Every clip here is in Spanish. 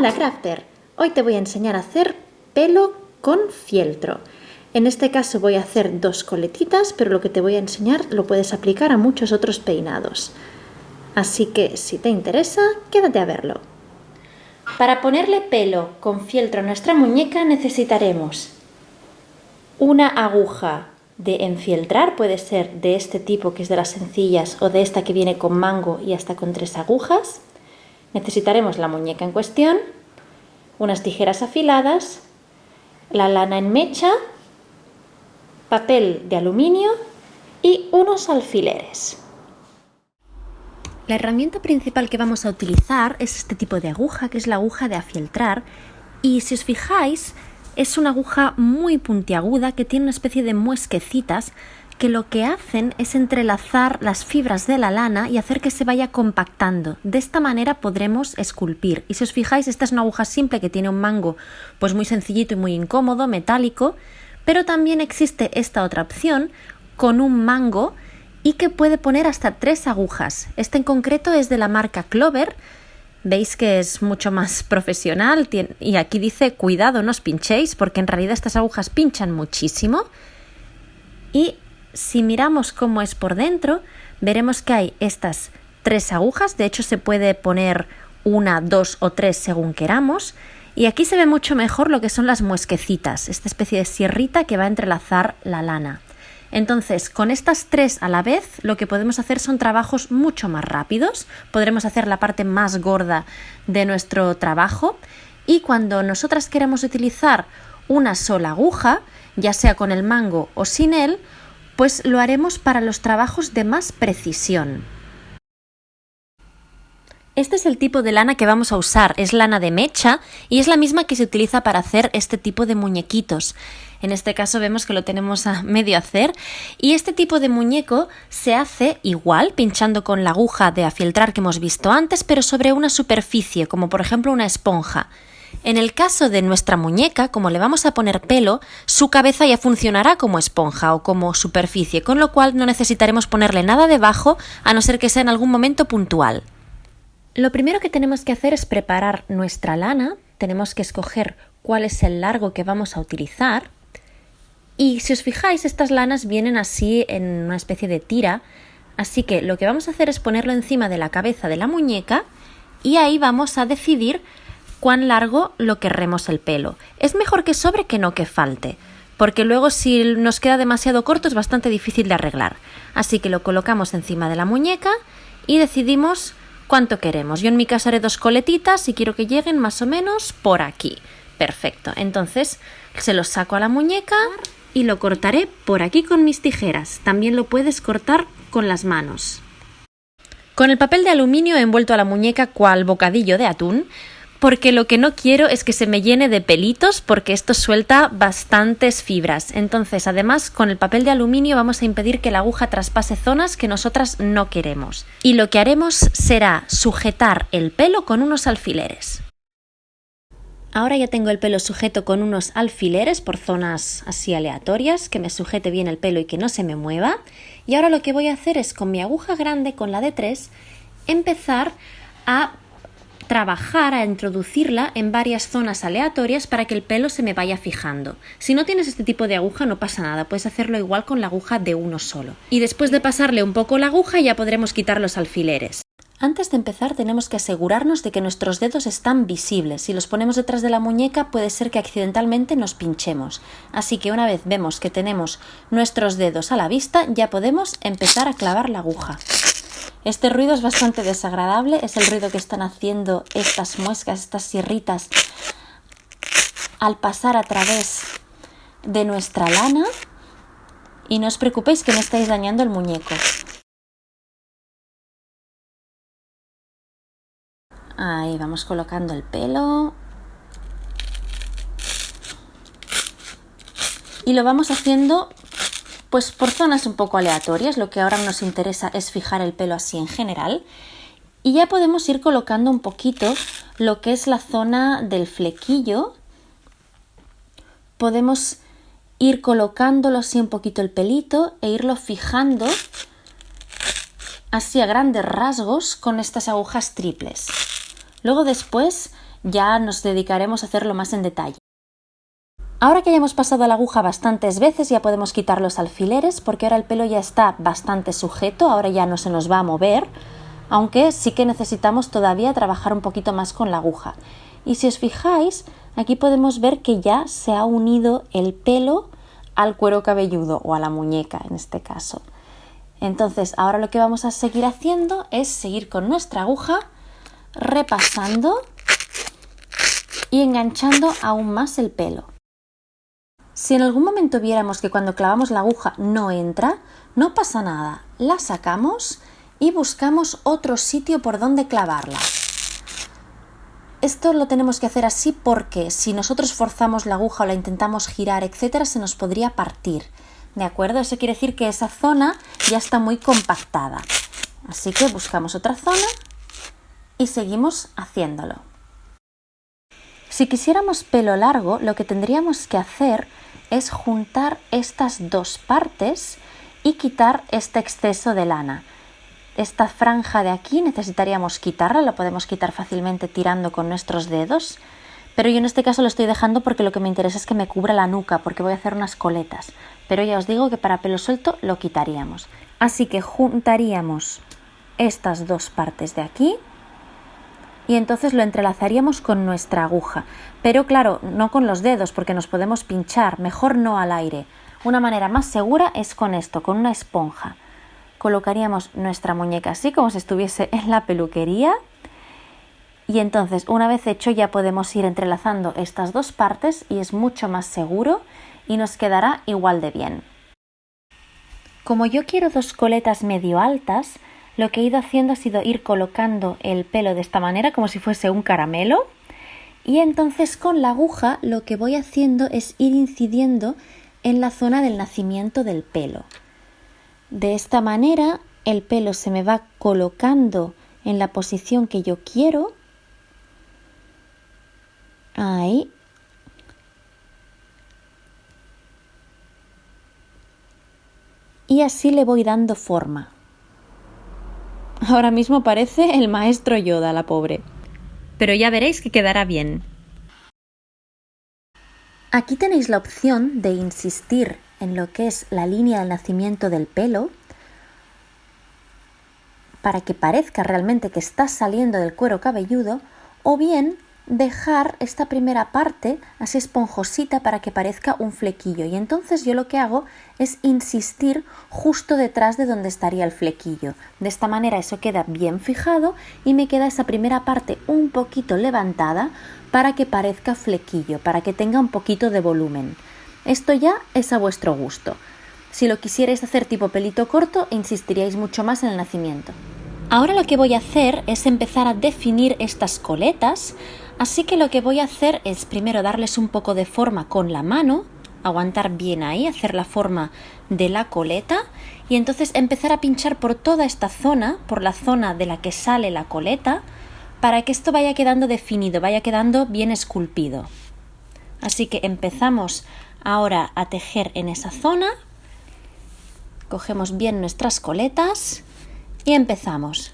Hola Crafter, hoy te voy a enseñar a hacer pelo con fieltro. En este caso voy a hacer 2 coletitas, pero lo que te voy a enseñar lo puedes aplicar a muchos otros peinados. Así que si te interesa, quédate a verlo. Para ponerle pelo con fieltro a nuestra muñeca necesitaremos una aguja de enfieltrar, puede ser de este tipo que es de las sencillas o de esta que viene con mango y hasta con 3 agujas. Necesitaremos la muñeca en cuestión, unas tijeras afiladas, la lana en mecha, papel de aluminio y unos alfileres. La herramienta principal que vamos a utilizar es este tipo de aguja, que es la aguja de afieltrar, y si os fijáis es una aguja muy puntiaguda que tiene una especie de muesquecitas que lo que hacen es entrelazar las fibras de la lana y hacer que se vaya compactando. De esta manera podremos esculpir. Y si os fijáis, esta es una aguja simple que tiene un mango pues muy sencillito y muy incómodo, metálico, pero también existe esta otra opción con un mango y que puede poner hasta 3 agujas. Este en concreto es de la marca Clover. Veis que es mucho más profesional y aquí dice cuidado, no os pinchéis, porque en realidad estas agujas pinchan muchísimo. Y si miramos cómo es por dentro, veremos que hay estas 3 agujas, de hecho se puede poner 1, 2 o 3 según queramos, y aquí se ve mucho mejor lo que son las muesquecitas, esta especie de sierrita que va a entrelazar la lana. Entonces, con estas 3 a la vez, lo que podemos hacer son trabajos mucho más rápidos, podremos hacer la parte más gorda de nuestro trabajo, y cuando nosotras queramos utilizar una sola aguja, ya sea con el mango o sin él, pues lo haremos para los trabajos de más precisión. Este es el tipo de lana que vamos a usar, es lana de mecha y es la misma que se utiliza para hacer este tipo de muñequitos. En este caso vemos que lo tenemos a medio hacer y este tipo de muñeco se hace igual pinchando con la aguja de afieltrar que hemos visto antes, pero sobre una superficie, como por ejemplo una esponja. En el caso de nuestra muñeca, como le vamos a poner pelo, su cabeza ya funcionará como esponja o como superficie, con lo cual no necesitaremos ponerle nada debajo, a no ser que sea en algún momento puntual. Lo primero que tenemos que hacer es preparar nuestra lana, tenemos que escoger cuál es el largo que vamos a utilizar y si os fijáis estas lanas vienen así en una especie de tira, así que lo que vamos a hacer es ponerlo encima de la cabeza de la muñeca y ahí vamos a decidir cuán largo lo querremos el pelo. Es mejor que sobre que no que falte, porque luego si nos queda demasiado corto es bastante difícil de arreglar. Así que lo colocamos encima de la muñeca y decidimos cuánto queremos. Yo en mi caso haré 2 coletitas y quiero que lleguen más o menos por aquí. Perfecto, entonces se lo saco a la muñeca y lo cortaré por aquí con mis tijeras. También lo puedes cortar con las manos. Con el papel de aluminio he envuelto a la muñeca cual bocadillo de atún, porque lo que no quiero es que se me llene de pelitos porque esto suelta bastantes fibras. Entonces, además, con el papel de aluminio vamos a impedir que la aguja traspase zonas que nosotras no queremos. Y lo que haremos será sujetar el pelo con unos alfileres. Ahora ya tengo el pelo sujeto con unos alfileres por zonas así aleatorias, que me sujete bien el pelo y que no se me mueva. Y ahora lo que voy a hacer es con mi aguja grande, con la de 3, empezar a trabajar, a introducirla en varias zonas aleatorias para que el pelo se me vaya fijando. Si no tienes este tipo de aguja no pasa nada, puedes hacerlo igual con la aguja de uno solo. Y después de pasarle un poco la aguja ya podremos quitar los alfileres. Antes de empezar tenemos que asegurarnos de que nuestros dedos están visibles. Si los ponemos detrás de la muñeca puede ser que accidentalmente nos pinchemos. Así que una vez vemos que tenemos nuestros dedos a la vista ya podemos empezar a clavar la aguja. Este ruido es bastante desagradable, es el ruido que están haciendo estas muescas, estas sierritas, al pasar a través de nuestra lana. Y no os preocupéis que no estáis dañando el muñeco. Ahí vamos colocando el pelo. Y lo vamos haciendo pues por zonas un poco aleatorias. Lo que ahora nos interesa es fijar el pelo así en general. Y ya podemos ir colocando un poquito lo que es la zona del flequillo. Podemos ir colocándolo así un poquito el pelito e irlo fijando así a grandes rasgos con estas agujas triples. Luego después ya nos dedicaremos a hacerlo más en detalle. Ahora que ya hemos pasado la aguja bastantes veces, ya podemos quitar los alfileres porque ahora el pelo ya está bastante sujeto, ahora ya no se nos va a mover, aunque sí que necesitamos todavía trabajar un poquito más con la aguja. Y si os fijáis, aquí podemos ver que ya se ha unido el pelo al cuero cabelludo o a la muñeca en este caso. Entonces ahora lo que vamos a seguir haciendo es seguir con nuestra aguja, repasando y enganchando aún más el pelo. Si en algún momento viéramos que cuando clavamos la aguja no entra, no pasa nada, la sacamos y buscamos otro sitio por donde clavarla. Esto lo tenemos que hacer así porque si nosotros forzamos la aguja o la intentamos girar, etcétera, se nos podría partir. ¿De acuerdo? Eso quiere decir que esa zona ya está muy compactada. Así que buscamos otra zona y seguimos haciéndolo. Si quisiéramos pelo largo, lo que tendríamos que hacer es juntar estas dos partes y quitar este exceso de lana. Esta franja de aquí necesitaríamos quitarla, la podemos quitar fácilmente tirando con nuestros dedos, pero yo en este caso lo estoy dejando porque lo que me interesa es que me cubra la nuca, porque voy a hacer unas coletas, pero ya os digo que para pelo suelto lo quitaríamos. Así que juntaríamos estas dos partes de aquí y entonces lo entrelazaríamos con nuestra aguja, pero claro, no con los dedos porque nos podemos pinchar, mejor no al aire. Una manera más segura es con esto, con una esponja. Colocaríamos nuestra muñeca así como si estuviese en la peluquería y entonces una vez hecho ya podemos ir entrelazando estas dos partes y es mucho más seguro y nos quedará igual de bien. Como yo quiero dos coletas medio altas, lo que he ido haciendo ha sido ir colocando el pelo de esta manera como si fuese un caramelo y entonces con la aguja lo que voy haciendo es ir incidiendo en la zona del nacimiento del pelo. De esta manera el pelo se me va colocando en la posición que yo quiero. Ahí. Y así le voy dando forma. Ahora mismo parece el maestro Yoda, la pobre. Pero ya veréis que quedará bien. Aquí tenéis la opción de insistir en lo que es la línea del nacimiento del pelo para que parezca realmente que está saliendo del cuero cabelludo o bien dejar esta primera parte así esponjosita para que parezca un flequillo y entonces yo lo que hago es insistir justo detrás de donde estaría el flequillo. De esta manera eso queda bien fijado y me queda esa primera parte un poquito levantada para que parezca flequillo, para que tenga un poquito de volumen. Esto ya es a vuestro gusto. Si lo quisierais hacer tipo pelito corto, insistiríais mucho más en el nacimiento. Ahora lo que voy a hacer es empezar a definir estas coletas, así que lo que voy a hacer es primero darles un poco de forma con la mano, aguantar bien ahí, hacer la forma de la coleta y entonces empezar a pinchar por toda esta zona, por la zona de la que sale la coleta, para que esto vaya quedando definido, vaya quedando bien esculpido. Así que empezamos ahora a tejer en esa zona, cogemos bien nuestras coletas y empezamos.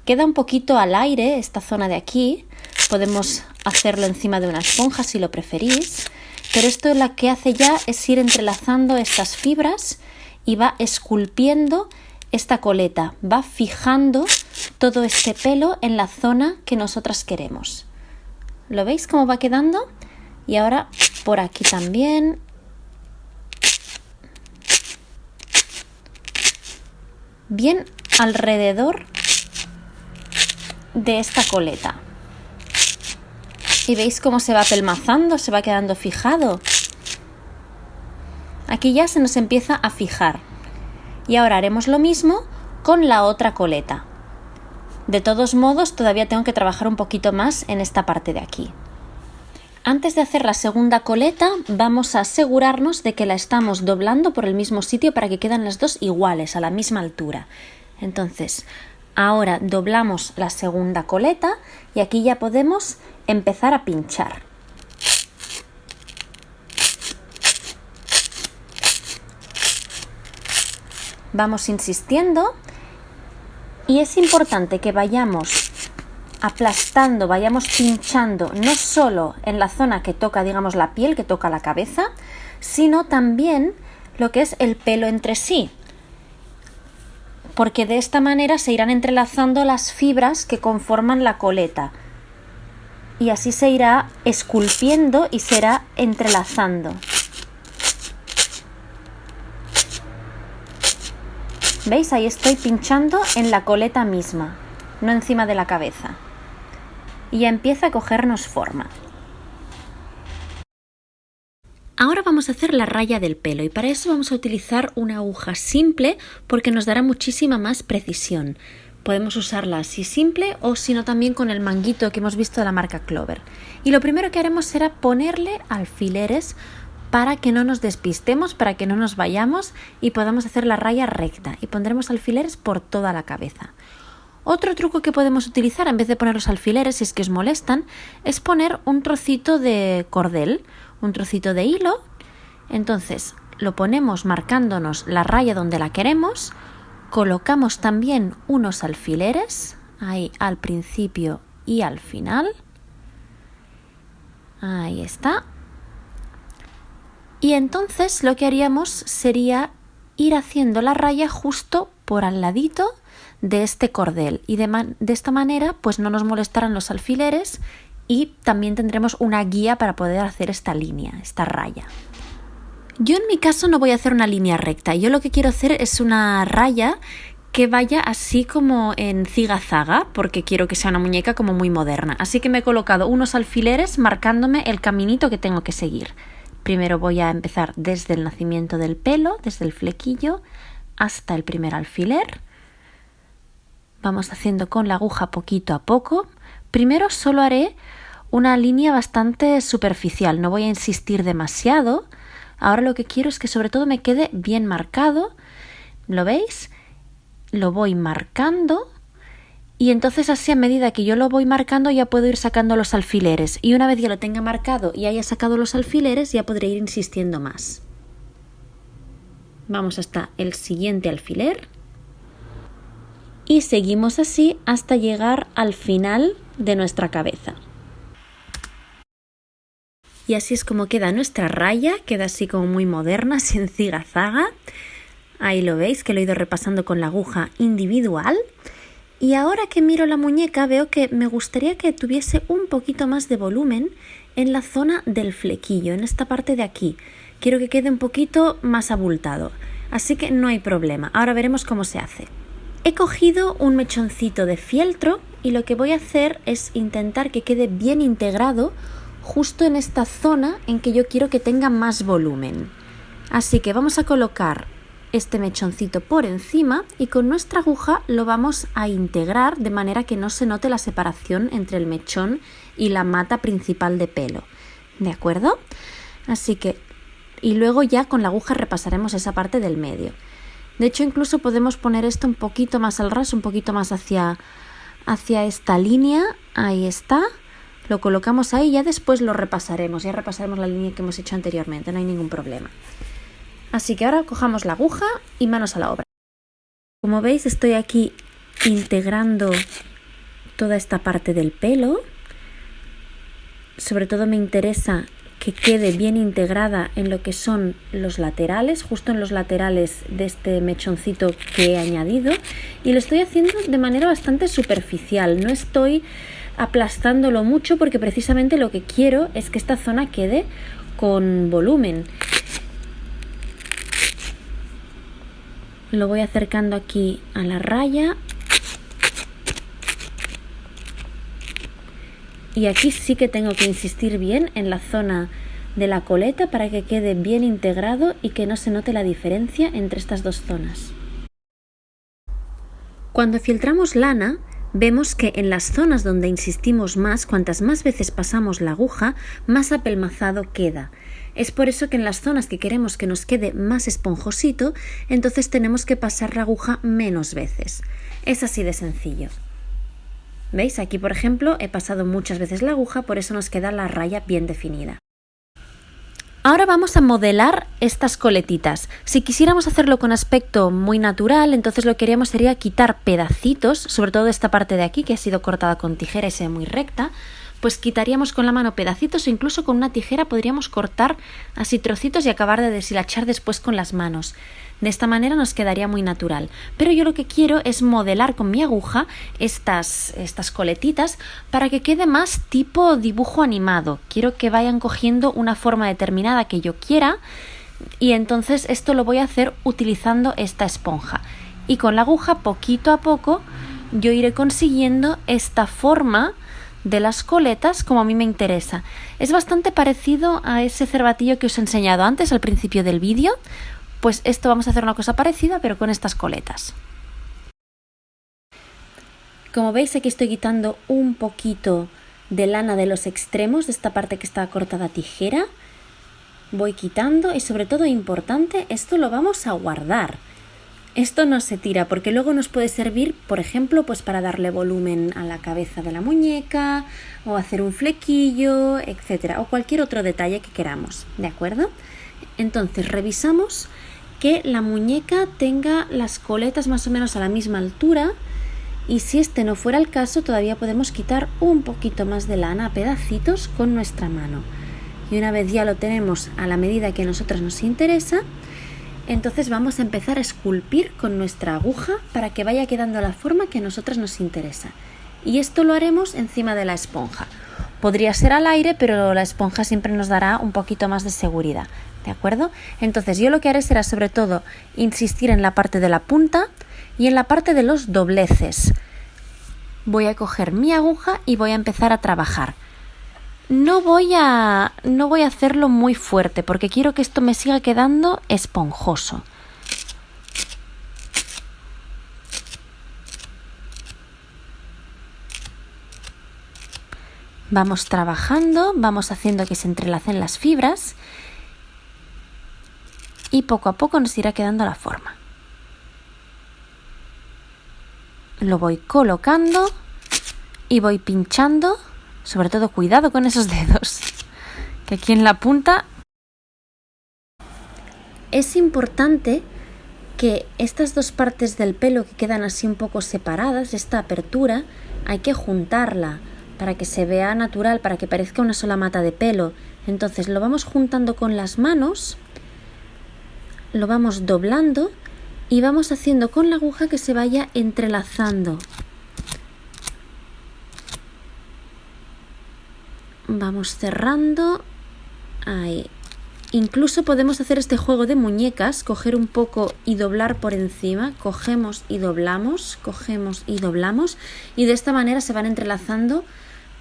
Queda un poquito al aire esta zona de aquí, podemos hacerlo encima de una esponja si lo preferís, pero esto lo que hace ya es ir entrelazando estas fibras y va esculpiendo esta coleta, va fijando todo este pelo en la zona que nosotras queremos. ¿Lo veis cómo va quedando? Y ahora por aquí también. Bien alrededor de esta coleta. ¿Y veis cómo se va apelmazando? Se va quedando fijado. Aquí ya se nos empieza a fijar. Y ahora haremos lo mismo con la otra coleta. De todos modos, todavía tengo que trabajar un poquito más en esta parte de aquí. Antes de hacer la segunda coleta, vamos a asegurarnos de que la estamos doblando por el mismo sitio para que queden las dos iguales, a la misma altura. Entonces, ahora doblamos la segunda coleta y aquí ya podemos empezar a pinchar. Vamos insistiendo y es importante que vayamos aplastando, vayamos pinchando no solo en la zona que toca, digamos, la piel, que toca la cabeza, sino también lo que es el pelo entre sí. Porque de esta manera se irán entrelazando las fibras que conforman la coleta. Y así se irá esculpiendo y se irá entrelazando. ¿Veis? Ahí estoy pinchando en la coleta misma, no encima de la cabeza. Y ya empieza a cogernos forma. Ahora vamos a hacer la raya del pelo y para eso vamos a utilizar una aguja simple porque nos dará muchísima más precisión. Podemos usarla así simple o si no también con el manguito que hemos visto de la marca Clover. Y lo primero que haremos será ponerle alfileres para que no nos despistemos, para que no nos vayamos y podamos hacer la raya recta. Y pondremos alfileres por toda la cabeza. Otro truco que podemos utilizar en vez de poner los alfileres, si es que os molestan, es poner un trocito de cordel, un trocito de hilo. Entonces lo ponemos marcándonos la raya donde la queremos. Colocamos también unos alfileres, ahí al principio y al final. Ahí está. Y entonces lo que haríamos sería ir haciendo la raya justo por al ladito de este cordel. Y de esta manera pues no nos molestarán los alfileres y también tendremos una guía para poder hacer esta línea, esta raya. Yo en mi caso no voy a hacer una línea recta, yo lo que quiero hacer es una raya que vaya así como en ziga-zaga, porque quiero que sea una muñeca como muy moderna. Así que me he colocado unos alfileres marcándome el caminito que tengo que seguir. Primero voy a empezar desde el nacimiento del pelo, desde el flequillo hasta el primer alfiler. Vamos haciendo con la aguja poquito a poco. Primero solo haré una línea bastante superficial, no voy a insistir demasiado. Ahora lo que quiero es que sobre todo me quede bien marcado. ¿Lo veis? Lo voy marcando y entonces así a medida que yo lo voy marcando ya puedo ir sacando los alfileres. Y una vez ya lo tenga marcado y haya sacado los alfileres ya podré ir insistiendo más. Vamos hasta el siguiente alfiler. Y seguimos así hasta llegar al final de nuestra cabeza. Y así es como queda nuestra raya, queda así como muy moderna, sin ziga-zaga. Ahí lo veis, que lo he ido repasando con la aguja individual. Y ahora que miro la muñeca veo que me gustaría que tuviese un poquito más de volumen en la zona del flequillo, en esta parte de aquí. Quiero que quede un poquito más abultado, así que no hay problema. Ahora veremos cómo se hace. He cogido un mechoncito de fieltro y lo que voy a hacer es intentar que quede bien integrado justo en esta zona en que yo quiero que tenga más volumen. Así que vamos a colocar este mechoncito por encima y con nuestra aguja lo vamos a integrar de manera que no se note la separación entre el mechón y la mata principal de pelo. ¿De acuerdo? Así que, y luego ya con la aguja repasaremos esa parte del medio. De hecho, incluso podemos poner esto un poquito más al ras, un poquito más hacia esta línea. Ahí está. Lo colocamos ahí y ya después lo repasaremos. Ya repasaremos la línea que hemos hecho anteriormente, no hay ningún problema. Así que ahora cojamos la aguja y manos a la obra. Como veis, estoy aquí integrando toda esta parte del pelo. Sobre todo me interesa que quede bien integrada en lo que son los laterales, justo en los laterales de este mechoncito que he añadido. Y lo estoy haciendo de manera bastante superficial, no estoy aplastándolo mucho porque precisamente lo que quiero es que esta zona quede con volumen. Lo voy acercando aquí a la raya. Y aquí sí que tengo que insistir bien en la zona de la coleta para que quede bien integrado y que no se note la diferencia entre estas dos zonas. Cuando filtramos lana, vemos que en las zonas donde insistimos más, cuantas más veces pasamos la aguja, más apelmazado queda. Es por eso que en las zonas que queremos que nos quede más esponjosito, entonces tenemos que pasar la aguja menos veces. Es así de sencillo. ¿Veis? Aquí, por ejemplo, he pasado muchas veces la aguja, por eso nos queda la raya bien definida. Ahora vamos a modelar estas coletitas. Si quisiéramos hacerlo con aspecto muy natural, entonces lo que haríamos sería quitar pedacitos, sobre todo esta parte de aquí que ha sido cortada con tijera y se ve muy recta, pues quitaríamos con la mano pedacitos o incluso con una tijera podríamos cortar así trocitos y acabar de deshilachar después con las manos. De esta manera nos quedaría muy natural. Pero yo lo que quiero es modelar con mi aguja estas coletitas para que quede más tipo dibujo animado. Quiero que vayan cogiendo una forma determinada que yo quiera y entonces esto lo voy a hacer utilizando esta esponja. Y con la aguja, poquito a poco, yo iré consiguiendo esta forma de las coletas como a mí me interesa. Es bastante parecido a ese cervatillo que os he enseñado antes al principio del vídeo. Pues esto vamos a hacer una cosa parecida pero con estas coletas. Como veis aquí estoy quitando un poquito de lana de los extremos de esta parte que está cortada a tijera. Voy quitando y sobre todo importante, esto lo vamos a guardar. Esto no se tira porque luego nos puede servir, por ejemplo, pues para darle volumen a la cabeza de la muñeca o hacer un flequillo, etcétera, o cualquier otro detalle que queramos, ¿de acuerdo? Entonces revisamos que la muñeca tenga las coletas más o menos a la misma altura y si este no fuera el caso todavía podemos quitar un poquito más de lana a pedacitos con nuestra mano. Y una vez ya lo tenemos a la medida que a nosotros nos interesa, entonces vamos a empezar a esculpir con nuestra aguja para que vaya quedando la forma que a nosotros nos interesa. Y esto lo haremos encima de la esponja. Podría ser al aire, pero la esponja siempre nos dará un poquito más de seguridad, ¿de acuerdo? Entonces yo lo que haré será sobre todo insistir en la parte de la punta y en la parte de los dobleces. Voy a coger mi aguja y voy a empezar a trabajar. No voy a hacerlo muy fuerte porque quiero que esto me siga quedando esponjoso. Vamos trabajando, vamos haciendo que se entrelacen las fibras y poco a poco nos irá quedando la forma. Lo voy colocando y voy pinchando, sobre todo cuidado con esos dedos, que aquí en la punta es importante que estas dos partes del pelo que quedan así un poco separadas, esta apertura, hay que juntarla para que se vea natural, para que parezca una sola mata de pelo. Entonces lo vamos juntando con las manos, lo vamos doblando y vamos haciendo con la aguja que se vaya entrelazando. Vamos cerrando, ahí. Incluso podemos hacer este juego de muñecas, coger un poco y doblar por encima, cogemos y doblamos y de esta manera se van entrelazando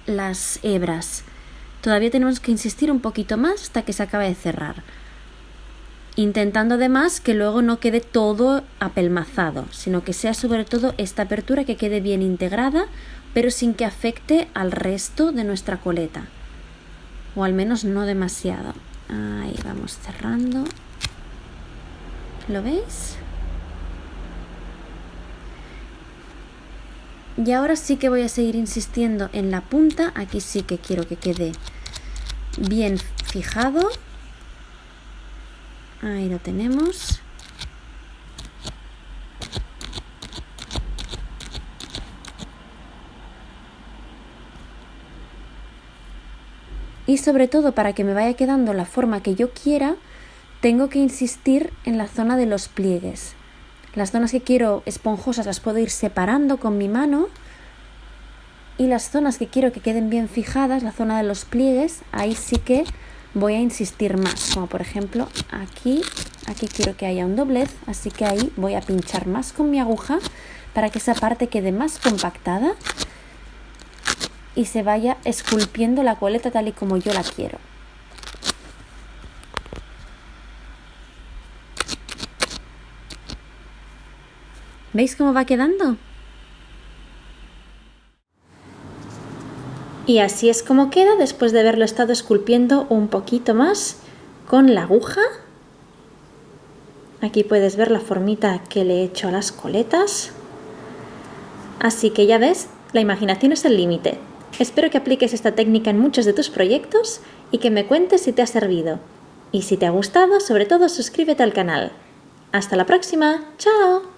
las hebras. Todavía tenemos que insistir un poquito más hasta que se acabe de cerrar, intentando además que luego no quede todo apelmazado, sino que sea sobre todo esta apertura que quede bien integrada, pero sin que afecte al resto de nuestra coleta, o al menos no demasiado. Ahí vamos cerrando. ¿Lo veis? Y ahora sí que voy a seguir insistiendo en la punta. Aquí sí que quiero que quede bien fijado. Ahí lo tenemos. Y sobre todo para que me vaya quedando la forma que yo quiera, tengo que insistir en la zona de los pliegues. Las zonas que quiero esponjosas las puedo ir separando con mi mano y las zonas que quiero que queden bien fijadas, la zona de los pliegues, ahí sí que voy a insistir más. Como por ejemplo aquí quiero que haya un doblez, así que ahí voy a pinchar más con mi aguja para que esa parte quede más compactada y se vaya esculpiendo la coleta tal y como yo la quiero. ¿Veis cómo va quedando? Y así es como queda después de haberlo estado esculpiendo un poquito más con la aguja. Aquí puedes ver la formita que le he hecho a las coletas. Así que ya ves, la imaginación es el límite. Espero que apliques esta técnica en muchos de tus proyectos y que me cuentes si te ha servido. Y si te ha gustado, sobre todo suscríbete al canal. ¡Hasta la próxima! ¡Chao!